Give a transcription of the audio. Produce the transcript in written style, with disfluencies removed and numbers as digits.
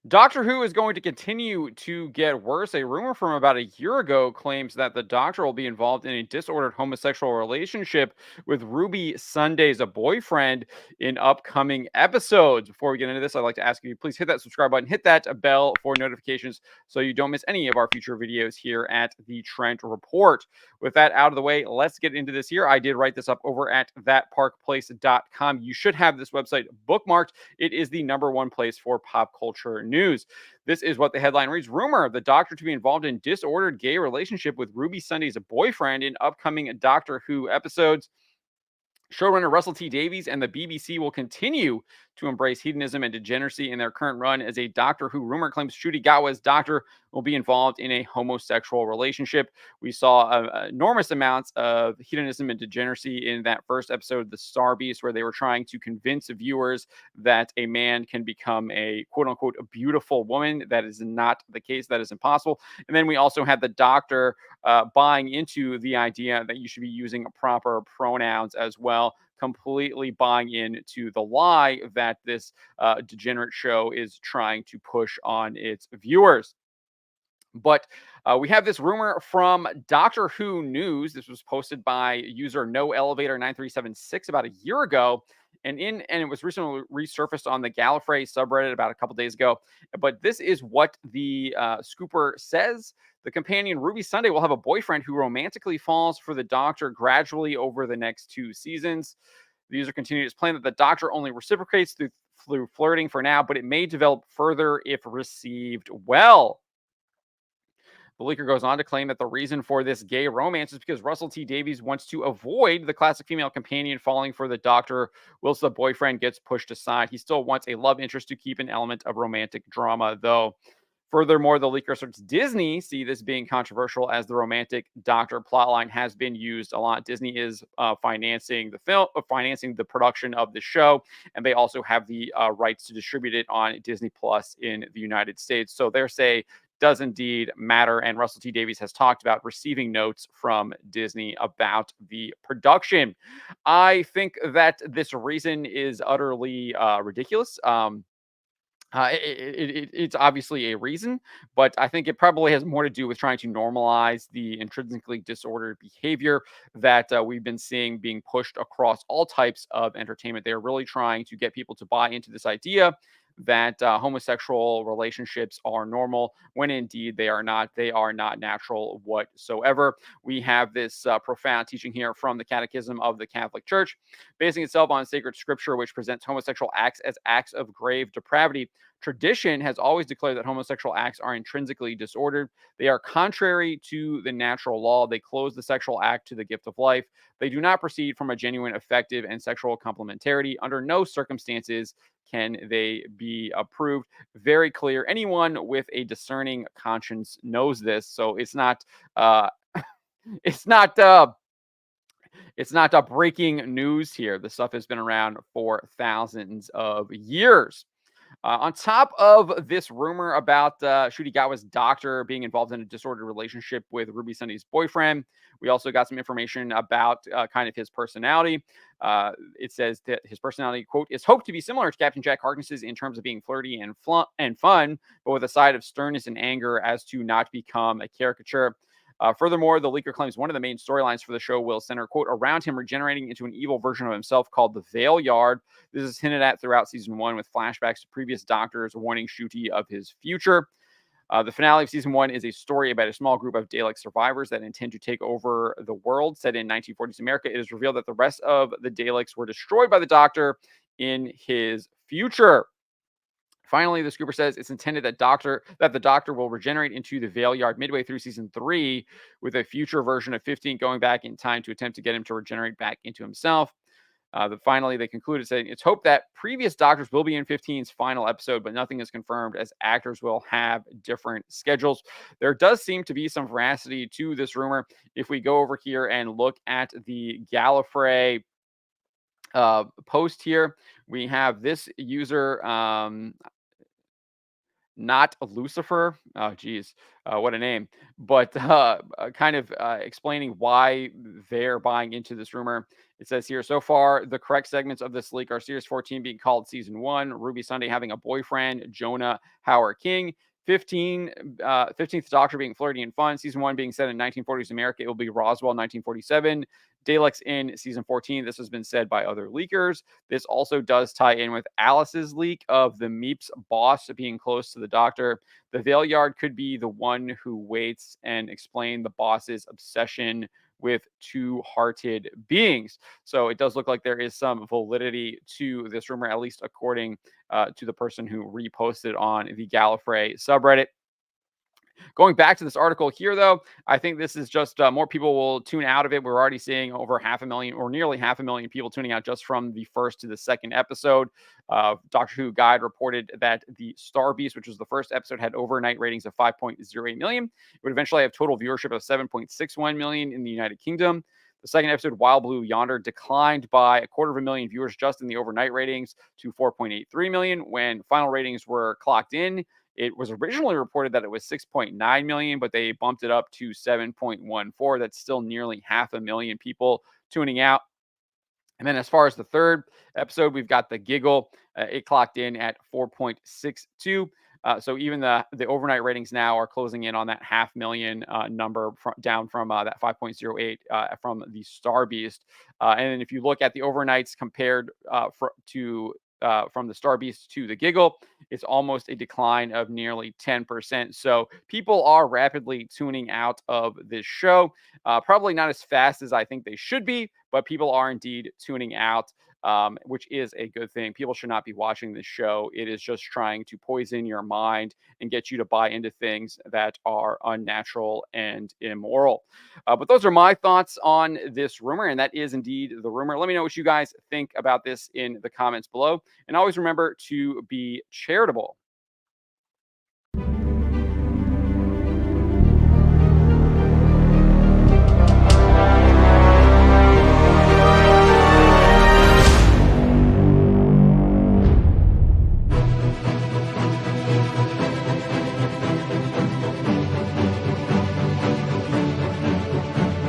Doctor Who is going to continue to get worse. A rumor from about a year ago claims that the Doctor will be involved in a disordered homosexual relationship with Ruby Sunday's a boyfriend in upcoming episodes. Before we get into this, I'd like to ask you please hit that subscribe button, hit that bell for notifications so you don't miss any of our future videos here at the Trent Report. With that out of the way, let's get into this here. I did write this up over at thatparkplace.com. You should have this website bookmarked. It is the number one place for pop culture news. This is what the headline reads. Rumor of the Doctor to be involved in disordered gay relationship with Ruby Sunday's boyfriend in upcoming Doctor Who episodes. Showrunner Russell T Davies and the BBC will continue to embrace hedonism and degeneracy in their current run as a Doctor Who rumor claims Ncuti Gatwa's Doctor will be involved in a homosexual relationship. We saw enormous amounts of hedonism and degeneracy in that first episode, The Star Beast, where they were trying to convince viewers that a man can become a quote unquote a beautiful woman. That is not the case. That is impossible. And then we also had the Doctor buying into the idea that you should be using proper pronouns as well, completely buying into the lie that this degenerate show is trying to push on its viewers. But we have this rumor from Doctor Who News. This was posted by user No Elevator 9376 about a year ago. And it was recently resurfaced on the Gallifrey subreddit about a couple days ago. But this is what the scooper says. The companion Ruby Sunday will have a boyfriend who romantically falls for the Doctor gradually over the next 2 seasons. The user continued his claim that the Doctor only reciprocates through flirting for now, but it may develop further if received well. The leaker goes on to claim that the reason for this gay romance is because Russell T Davies wants to avoid the classic female companion falling for the Doctor whilst the boyfriend gets pushed aside. He still wants a love interest to keep an element of romantic drama, though. Furthermore, the leaker asserts Disney see this being controversial as the romantic Doctor plotline has been used a lot. Disney is financing the film, financing the production of the show, and they also have the rights to distribute it on Disney Plus in the United States. So they're say does indeed matter. And Russell T Davies has talked about receiving notes from Disney about the production. I think that this reason is utterly ridiculous. It's obviously a reason, but I think it probably has more to do with trying to normalize the intrinsically disordered behavior that we've been seeing being pushed across all types of entertainment. They're really trying to get people to buy into this idea that homosexual relationships are normal when indeed they are not. They are not natural whatsoever. We have this profound teaching here from the Catechism of the Catholic Church, basing itself on sacred scripture, which presents homosexual acts as acts of grave depravity. Tradition has always declared that homosexual acts are intrinsically disordered. They are contrary to the natural law. They close the sexual act to the gift of life. They do not proceed from a genuine, effective, and sexual complementarity. Under no circumstances can they be approved. Very clear. Anyone with a discerning conscience knows this. So it's not it's not breaking news here. The stuff has been around for thousands of years. On top of this rumor about Ncuti Gatwa's Doctor being involved in a disordered relationship with Ruby Sunday's boyfriend, we also got some information about kind of his personality. It says that his personality, quote, is hoped to be similar to Captain Jack Harkness's in terms of being flirty and fun, but with a side of sternness and anger as to not become a caricature. Furthermore, the leaker claims one of the main storylines for the show will center, quote, around him regenerating into an evil version of himself called the Veil Yard. This is hinted at throughout season 1 with flashbacks to previous Doctors warning Ncuti of his future. The finale of season 1 is a story about a small group of Dalek survivors that intend to take over the world. Set in 1940s America, it is revealed that the rest of the Daleks were destroyed by the Doctor in his future. Finally, the scooper says it's intended that the Doctor will regenerate into the Veil Yard midway through season 3, with a future version of 15 going back in time to attempt to get him to regenerate back into himself. Finally, they concluded saying it's hoped that previous Doctors will be in 15's final episode, but nothing is confirmed as actors will have different schedules. There does seem to be some veracity to this rumor. If we go over here and look at the Gallifrey post here, we have this user not Lucifer. Oh, geez, what a name! But kind of explaining why they're buying into this rumor. It says here, so far, the correct segments of this leak are Series 14 being called Season 1, Ruby Sunday having a boyfriend, Jonah Howard King, 15th Doctor being flirty and fun, Season 1 being set in 1940s America. It will be Roswell 1947. Daleks in Season 14. This has been said by other leakers. This also does tie in with Alice's leak of the Meeps boss being close to the Doctor. The Veil Yard could be the one who waits and explain the boss's obsession with two-hearted beings. So it does look like there is some validity to this rumor, at least according to the person who reposted on the Gallifrey subreddit. Going back to this article here, though, I think this is just more people will tune out of it. We're already seeing over 500,000 or nearly 500,000 people tuning out just from the first to the second episode. Doctor Who Guide reported that the Star Beast, which was the first episode, had overnight ratings of 5.08 million. It would eventually have total viewership of 7.61 million in the United Kingdom. The second episode, Wild Blue Yonder, declined by 250,000 viewers just in the overnight ratings to 4.83 million. When final ratings were clocked in, it was originally reported that it was 6.9 million, but they bumped it up to 7.14. That's still nearly 500,000 people tuning out. And then as far as the third episode, we've got The Giggle. It clocked in at 4.62. So even the overnight ratings now are closing in on that 500,000 number down from that 5.08 from the Star Beast. And then if you look at the overnights compared to from the Star Beast to The Giggle, it's almost a decline of nearly 10%. So people are rapidly tuning out of this show. Probably not as fast as I think they should be, but people are indeed tuning out, which is a good thing. People should not be watching this show. It is just trying to poison your mind and get you to buy into things that are unnatural and immoral. But those are my thoughts on this rumor, and that is indeed the rumor. Let me know what you guys think about this in the comments below. And always remember to be charitable.